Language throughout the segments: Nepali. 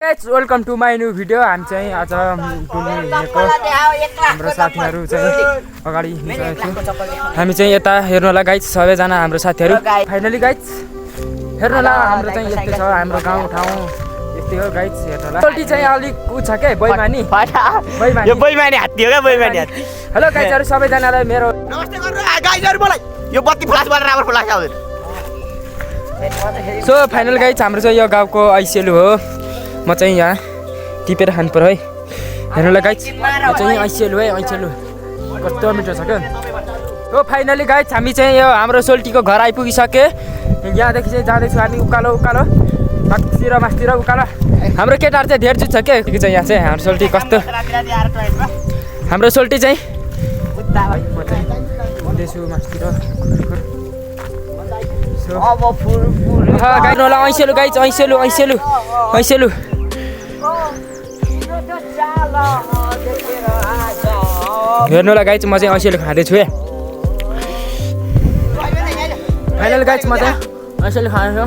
Guys welcome to my new video. हामी चाहिँ आज हाम्रो साथीहरू चाहिँ अगाडि निस्केको छौँ। हामी चाहिँ यता हेर्नुलाई गाइस सबैजना हाम्रो साथीहरू फाइनली गाइस हेर्नुलाई हाम्रो चाहिँ यस्तै छ। हाम्रो गाउँठाउँ यस्तै हो गाइस हेर्नुलाई। सोल्टी चाहिँ अलिक उ छ के बैमानी यो बैमानी हात्ती हो क्या बैमानी हात्ती। हेलो गाइसहरू सबैजनालाई मेरो नमस्ते गर्नु गाइसहरू। मलाई यो बत्ती फ्लास गरेर राम्रो फ्लास आउँदैन। सो फाइनल गाइस हाम्रो चाहिँ यो गाउँको ऐसेलु हो। म चाहिँ यहाँ टिपेर खानु पर्यो है हेर्नुलाई गाइस। यो चाहिँ ऐसेलु है ऐसेलु कस्तो मिठो छ क्या। हो फाइनली गाइस हामी चाहिँ यो हाम्रो सोल्टीको घर आइपुगिसके। यहाँदेखि चाहिँ जाँदैछु हामी उकालो उकालो माथितिर मास्तिर उकालो। हाम्रो केटाहरू चाहिँ धेर जुत्छ के चाहिँ यहाँ चाहिँ हाम्रो सोल्टी कस्तो। हाम्रो सोल्टी चाहिँ हुँदैछु मास्तिर गाइनुलाई ऐसेलु गाइस ऐसेलु ऐसेलु ऐसेलु हेर्नुलाई गाइस म चाहिँ ऐसेलु खाँदैछु है। फाइनल गाइस म चाहिँ ऐसेलु खाँदैछु।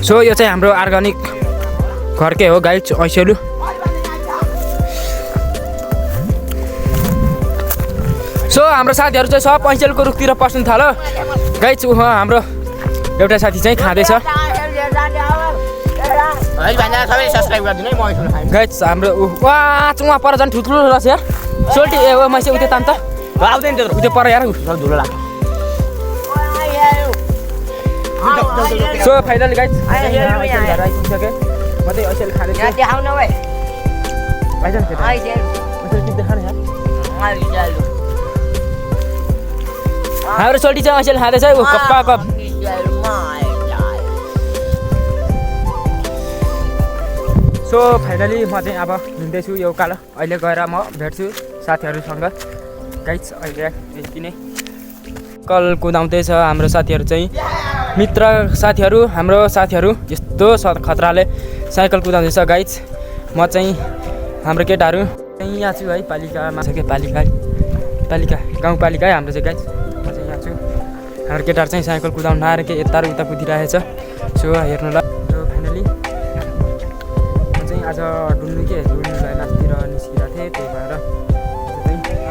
सो यो चाहिँ हाम्रो अर्ग्यानिक घरकै हो गाइस ऐसेलु। सो हाम्रो साथीहरू चाहिँ सब ऐसेलुको रुखतिर पस्नु थाल्यो गाइस। हाम्रो एउटा साथी चाहिँ खाँदैछ गाइस। हाम्रो उहाँ पर झन् ठुल्ठुलो रहेछ यार सोल्टी ए मैसे उतै तान त आउँदैन त्यो उतै पर यार धुलो लाग्छ। सो फाइनल गाइस आइपुगिसके। म चाहिँ ऐसेलु खाँदैछु। हाम्रो सोल्टी चाहिँ ऐसेलु खाँदैछ है कप्पा कप। सो फाइनली म चाहिँ अब हिँड्दैछु यो उकालो। अहिले गएर म भेट्छु साथीहरूसँग गाइस। अहिले यति नै कल कुदाउँदैछ हाम्रो साथीहरू चाहिँ मित्र साथीहरू हाम्रो साथीहरू यस्तो खतराले साइकल कुदाउँदैछ गाइस। म चाहिँ हाम्रो केटाहरू चाहिँ यहाँ छु है पालिकामा छ क्या पालिका गाउँपालिका है हाम्रो चाहिँ गाइस। म चाहिँ यहाँ छु हाम्रो केटाहरू चाहिँ साइकल कुदाउनु आएर के यता र उता कुदिरहेछ। सो हेर्नुलाई फाइनली म चाहिँ आज डुल्नुलाई नाचतिर निस्किरहेको थिएँ त्यही भएर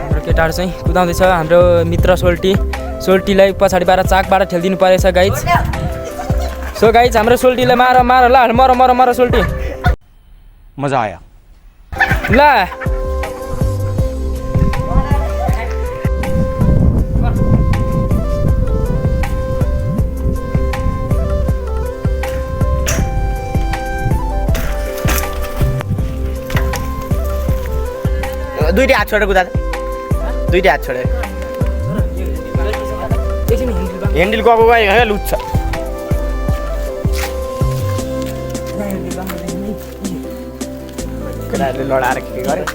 हाम्रो केटाहरू चाहिँ कुदाउँदैछ। हाम्रो मित्र सोल्टीलाई पछाडिबाट चाकबाट ठेलिदिनु परेछ गाइस। सो गाइस हाम्रो सोल्टीलाई मार ल मर सोल्टी। मजा आयो ल दुईटै हात छोडेर कुदा दुईटै हात छोडेर ह्यान्डल गएको गयो लुच्छ। केटाहरूले लडाएर के गर्यो